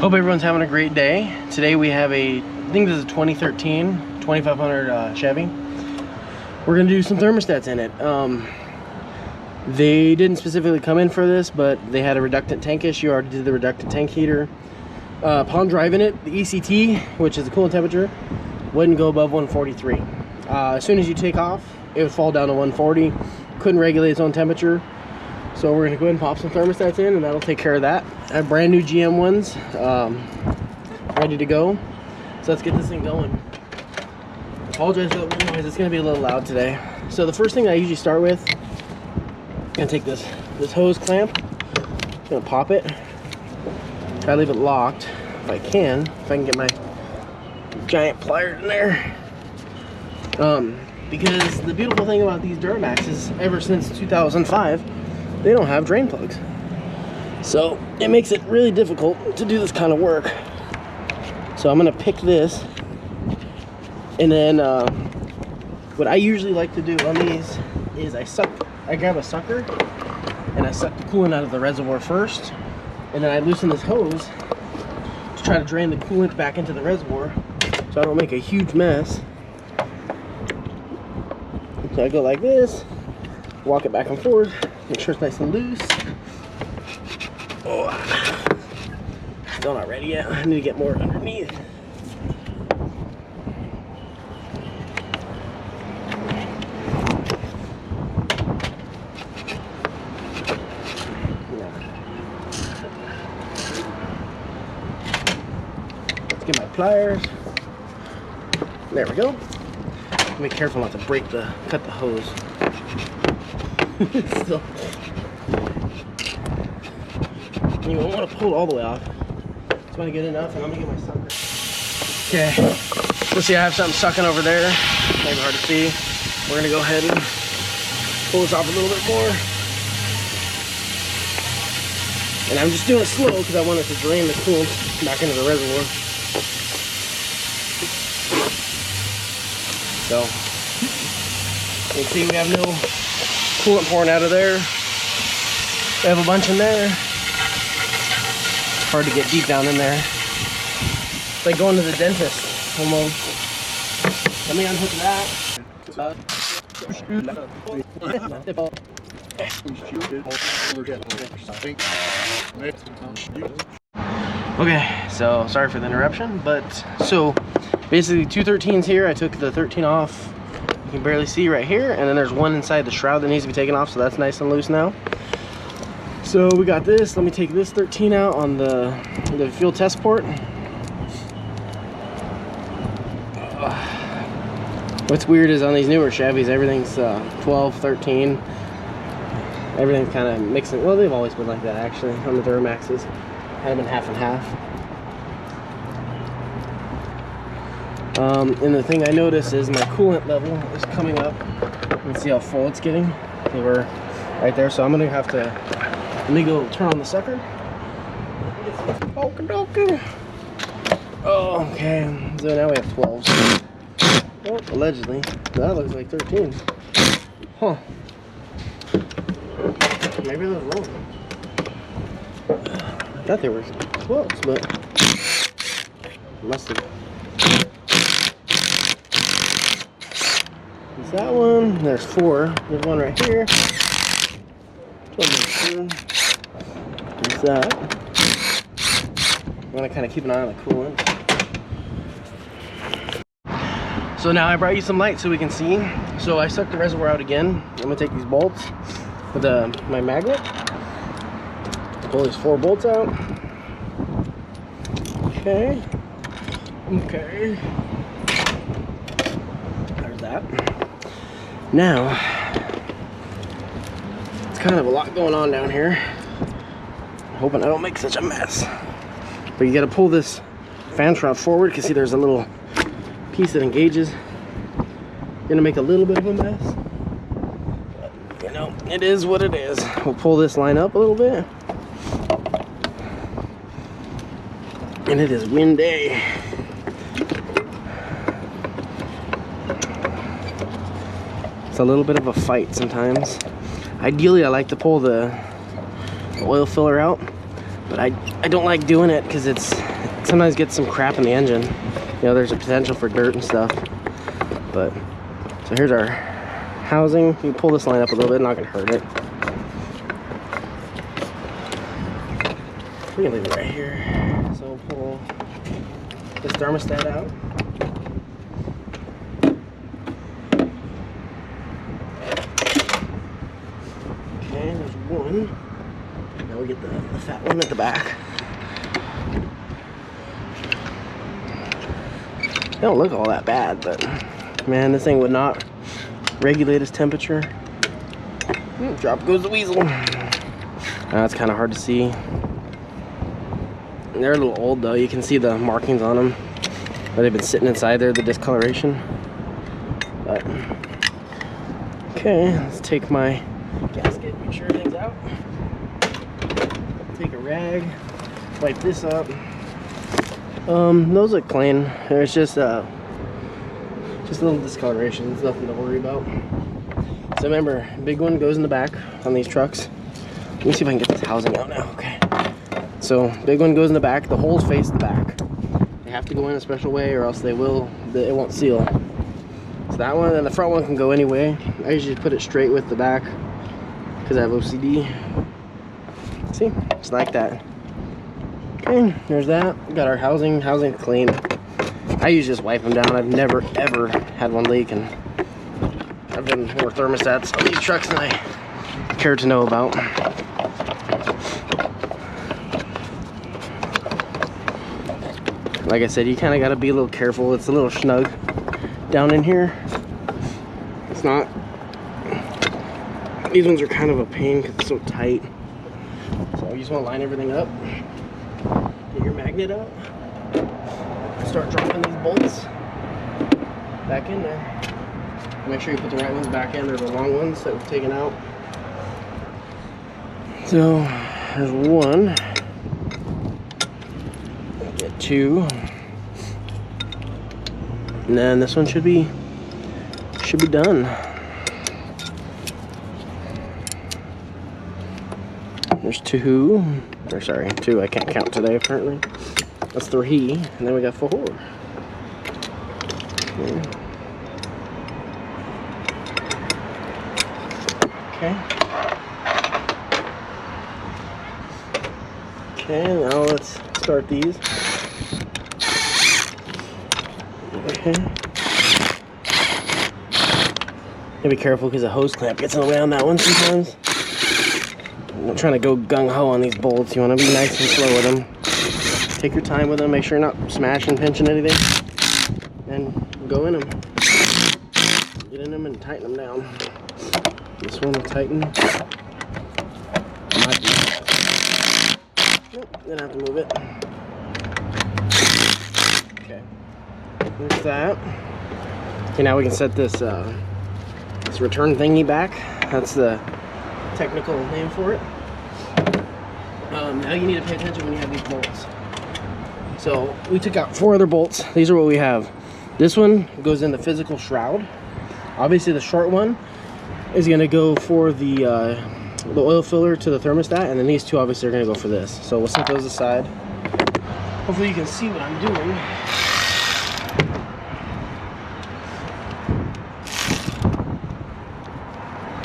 Hope everyone's having a great day. Today we have I think this is a 2013 2500 Chevy. We're gonna do some thermostats in it. They didn't specifically come in for this, but they had a reductant tank issue. I already did the reductant tank heater. Upon driving it, the ECT, which is the coolant temperature, wouldn't go above 143. As soon as you take off, it would fall down to 140. Couldn't regulate its own temperature. So we're gonna go ahead and pop some thermostats in, and that'll take care of that. I have brand new GM ones ready to go. So let's get this thing going. Apologize for the noise, it's gonna be a little loud today. So the first thing I usually start with, I'm gonna take this hose clamp, I'm gonna pop it. Try to leave it locked if I can get my giant pliers in there. Because the beautiful thing about these Duramax is ever since 2005, they don't have drain plugs. So it makes it really difficult to do this kind of work. So I'm gonna pick this, and then what I usually like to do on these is I grab a sucker and I suck the coolant out of the reservoir first, and then I loosen this hose to try to drain the coolant back into the reservoir so I don't make a huge mess. So I go like this, walk it back and forth, make sure it's nice and loose. Oh, still not ready yet. I need to get more underneath. Let's get my pliers. There we go. Be careful not to cut the hose. Still, you don't want to pull it all the way off. Just want to get enough, and I'm gonna get my sucker. Okay, let's see. I have something sucking over there. Maybe hard to see. We're gonna go ahead and pull this off a little bit more. And I'm just doing it slow because I want it to drain the coolant back into the reservoir. So, you can see we have no coolant pouring out of there. We have a bunch in there. It's hard to get deep down in there. It's like going to the dentist, almost. Let me unhook that. Okay, so sorry for the interruption, but so basically 2 13s here. I took the 13 off. You can barely see right here, and then there's one inside the shroud that needs to be taken off, so that's nice and loose now. So we got this. Let me take this 13 out on the fuel test port. What's weird is on these newer Chevys, everything's 12, 13. Everything's kind of mixing. Well, they've always been like that actually on the Duramaxes. Had them in half and half. And the thing I notice is my coolant level is coming up. Let's see how full it's getting. We're right there, so I'm gonna have to, let me go turn on the sucker. Oh, okay, so now we have 12s. Oh, allegedly. That looks like 13. Huh. Maybe those wrong. I thought they were 12s, but must have. There's that one. There's 4. There's one right here. There's that. I'm gonna kind of keep an eye on the coolant. So now I brought you some light so we can see. So I sucked the reservoir out again. I'm gonna take these bolts with my magnet. Pull these 4 bolts out. Okay. Okay. There's that. Now, it's kind of a lot going on down here. I'm hoping I don't make such a mess. But you gotta pull this fan shroud forward because see there's a little piece that engages. Gonna make a little bit of a mess. But, you know, it is what it is. We'll pull this line up a little bit. And it is windy. It's a little bit of a fight sometimes. Ideally, I like to pull the oil filler out, But I don't like doing it because it sometimes gets some crap in the engine. You know, there's a potential for dirt and stuff. But so here's our housing. You can pull this line up a little bit, not gonna hurt it. We can leave it right here. So we'll pull this thermostat out. Okay, there's one. Now we get the fat one at the back. They don't look all that bad, but man, this thing would not regulate its temperature. Drop goes the weasel. It's kind of hard to see. And they're a little old though. You can see the markings on them. But they've been sitting inside there, the discoloration. But okay, let's take my gasket, make sure everything's out. Take a rag, wipe this up. Those look clean. There's just a little discoloration. It's nothing to worry about. So remember, big one goes in the back on these trucks. Let me see if I can get this housing out now. Okay. So big one goes in the back. The holes face the back. They have to go in a special way, or else it won't seal. So that one, and the front one can go anyway. I usually put it straight with the back because I have OCD. See, it's like that. Okay, there's that. We got our housing clean. I usually just wipe them down. I've never ever had one leak, and I've been more thermostats on these trucks than I care to know about. Like I said, you kind of got to be a little careful. It's a little snug down in here. It's not. These ones are kind of a pain because it's so tight. So you just want to line everything up. Get your magnet out. Start dropping these bolts back in there. Make sure you put the right ones back in. They're the long ones that we've taken out. So there's one. Get two. And then this one should be done. There's two. Or sorry, two. I can't count today apparently. That's three, and then we got four. Okay. Okay, now let's start these. Okay. Gotta be careful because the hose clamp gets in the way on that one sometimes. I'm not trying to go gung-ho on these bolts. You want to be nice and slow with them. Take your time with them. Make sure you're not smashing, pinching anything. And go in them. Get in them and tighten them down. This one will tighten. Nope, then I have to move it. Okay. There's that. Okay, now we can set this this return thingy back. That's the technical name for it. Now you need to pay attention when you have these bolts. So we took out 4 other bolts. These are what we have. This one goes in the physical shroud. Obviously the short one is going to go for the oil filler to the thermostat, and then these two obviously are going to go for this. So we'll set those aside. Hopefully you can see what I'm doing.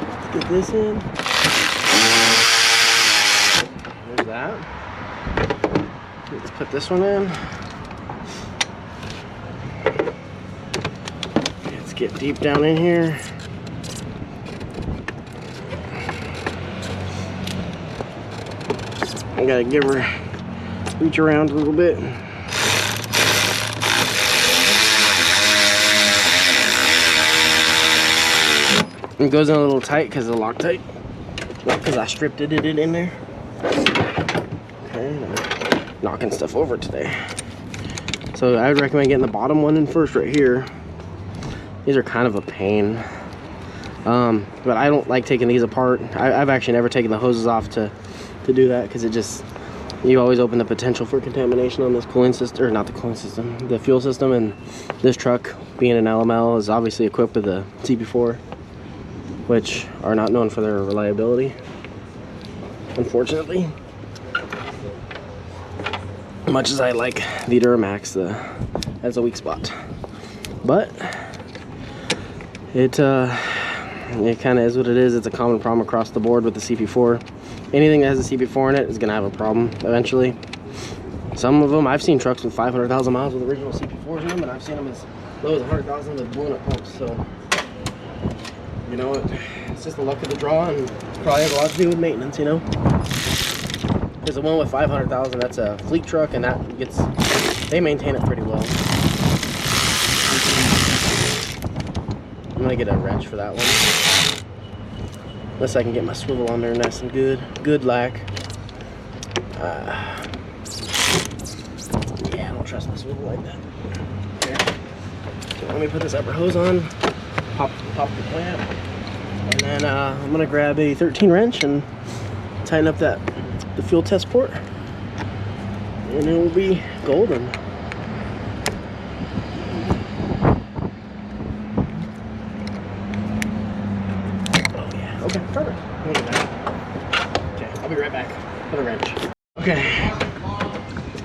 Let's get this in. There's that. Let's put this one in. Let's get deep down in here. I gotta give her, reach around a little bit. It goes in a little tight because of the Loctite. Because I stripped it in there. Okay, I'm knocking stuff over today. So I would recommend getting the bottom one in first right here. These are kind of a pain. But I don't like taking these apart. I've actually never taken the hoses off to do that because it just, you always open the potential for contamination on this cooling system, or not the cooling system, the fuel system. And this truck, being an LML, is obviously equipped with a CP4, which are not known for their reliability, unfortunately. Much as I like the Duramax, that's a weak spot. But it kind of is what it is. It's a common problem across the board with the CP4. Anything that has a CP4 in it is going to have a problem eventually. Some of them, I've seen trucks with 500,000 miles with original CP4s in them, and I've seen them as low as 100,000 with blown up pumps. So, you know, it's just the luck of the draw, and probably has a lot to do with maintenance, you know. Because the one with 500,000, that's a fleet truck, and they maintain it pretty well. I'm gonna get a wrench for that one. Unless I can get my swivel on there nice and good. Good lack. Yeah, I don't trust my swivel like that. Okay. So let me put this upper hose on, pop the clamp, and then I'm gonna grab a 13 wrench and tighten up the fuel test port, and it will be golden. Oh yeah, okay, perfect. Look at that. Okay, I'll be right back with a wrench. Okay,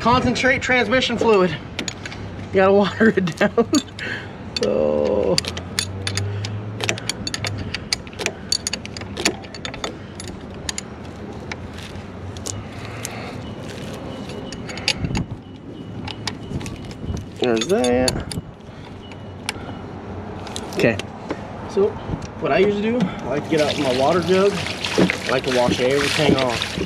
concentrate transmission fluid. You gotta water it down. Oh. There's that. Okay, so what I usually do, I like to get out my water jug. I like to wash everything off.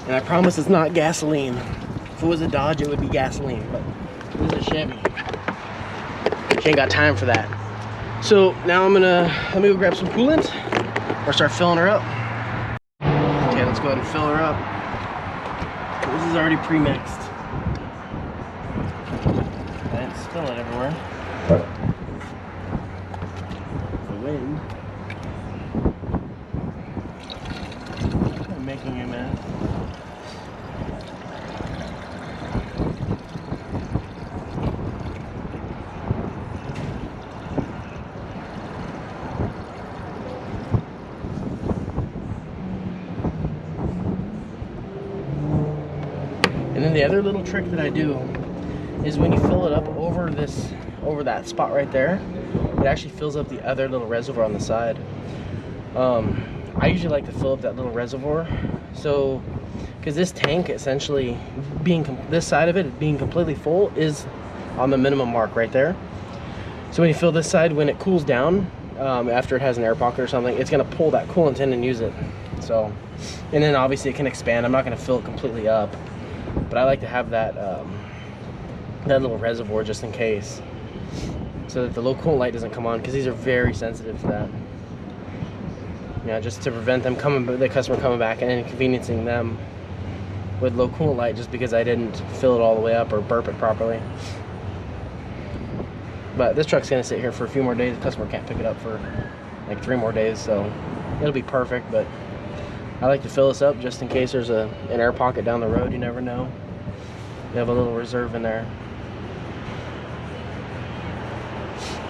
And I promise it's not gasoline. If it was a Dodge, it would be gasoline, but this is a Chevy. She ain't got time for that. So now let me go grab some coolant or start filling her up. Okay, let's go ahead and fill her up. This is already pre-mixed. I didn't spill it everywhere. The wind. I'm making a mess. And then the other little trick that I do is when you fill it up over that spot right there, it actually fills up the other little reservoir on the side. I usually like to fill up that little reservoir, so because this tank essentially this side of it being completely full is on the minimum mark right there. So when you fill this side, when it cools down, after it has an air pocket or something, it's going to pull that coolant in and use it. So, and then obviously it can expand. I'm not going to fill it completely up, but I like to have that that little reservoir just in case, so that the low coolant light doesn't come on, because these are very sensitive to that. You know, just to prevent them the customer coming back and inconveniencing them with low coolant light just because I didn't fill it all the way up or burp it properly. But this truck's gonna sit here for a few more days. The customer can't pick it up for like 3 more days, so it'll be perfect. But I like to fill this up just in case there's an air pocket down the road. You never know. You have a little reserve in there.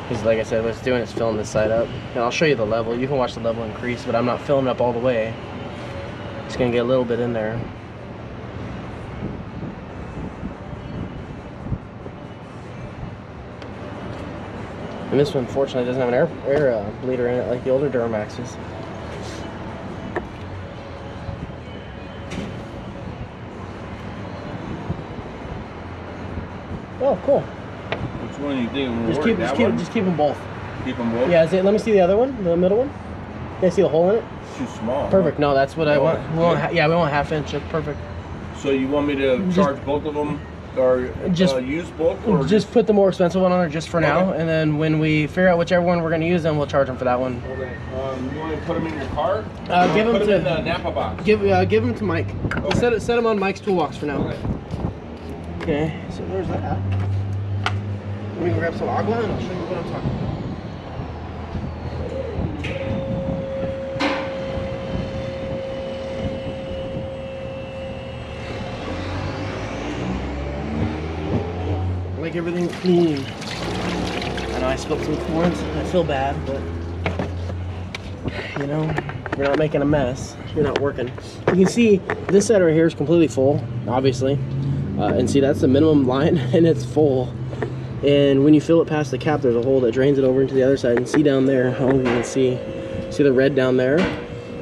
Because like I said, what it's doing is filling this side up. And I'll show you the level. You can watch the level increase, but I'm not filling up all the way. Just gonna get a little bit in there. And this one, fortunately, doesn't have an air bleeder in it like the older Duramaxes. Oh, cool. Which one are you doing? Just keep them both. Keep them both? Yeah, let me see the other one, the middle one. Can I see the hole in it? Too small. Perfect. No, that's what I want. We want we want 1/2 inch. That's perfect. So you want me to charge both of them, or use both? Or just put the more expensive one on there just for now, and then when we figure out whichever one we're going to use, then we'll charge them for that one. Okay. You want to put them in your car? Give them put them in the Napa box. Give them to Mike. Okay. Set them on Mike's toolbox for now. Okay. So there's that. Let me grab some agua and I'll show you what I'm talking about. I like everything clean. I know I spilled some coolant. I feel bad, but you know, you're not making a mess, you're not working. You can see this side right here is completely full, obviously. And see, that's the minimum line, and it's full. And when you fill it past the cap, there's a hole that drains it over into the other side. And see down there, I don't know if you can see the red down there?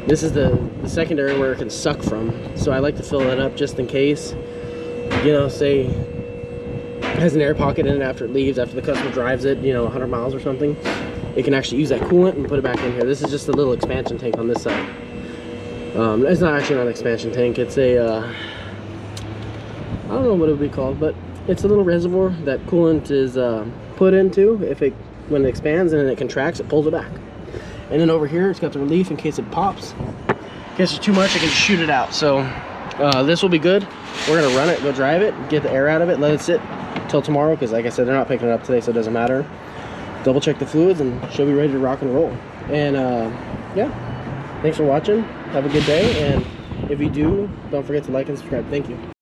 This is the secondary where it can suck from. So I like to fill that up just in case, you know, say it has an air pocket in it after it leaves, after the customer drives it, you know, 100 miles or something. It can actually use that coolant and put it back in here. This is just a little expansion tank on this side. It's not actually an expansion tank. It's a, I don't know what it would be called, but it's a little reservoir that coolant is put into. When it expands and then it contracts, it pulls it back. And then over here, it's got the relief in case it pops. In case it's too much, it can shoot it out. So this will be good. We're gonna run it, go drive it, get the air out of it, let it sit till tomorrow, because like I said, they're not picking it up today, so it doesn't matter. Double check the fluids and she'll be ready to rock and roll. And yeah, thanks for watching. Have a good day. And if you do, don't forget to like and subscribe. Thank you.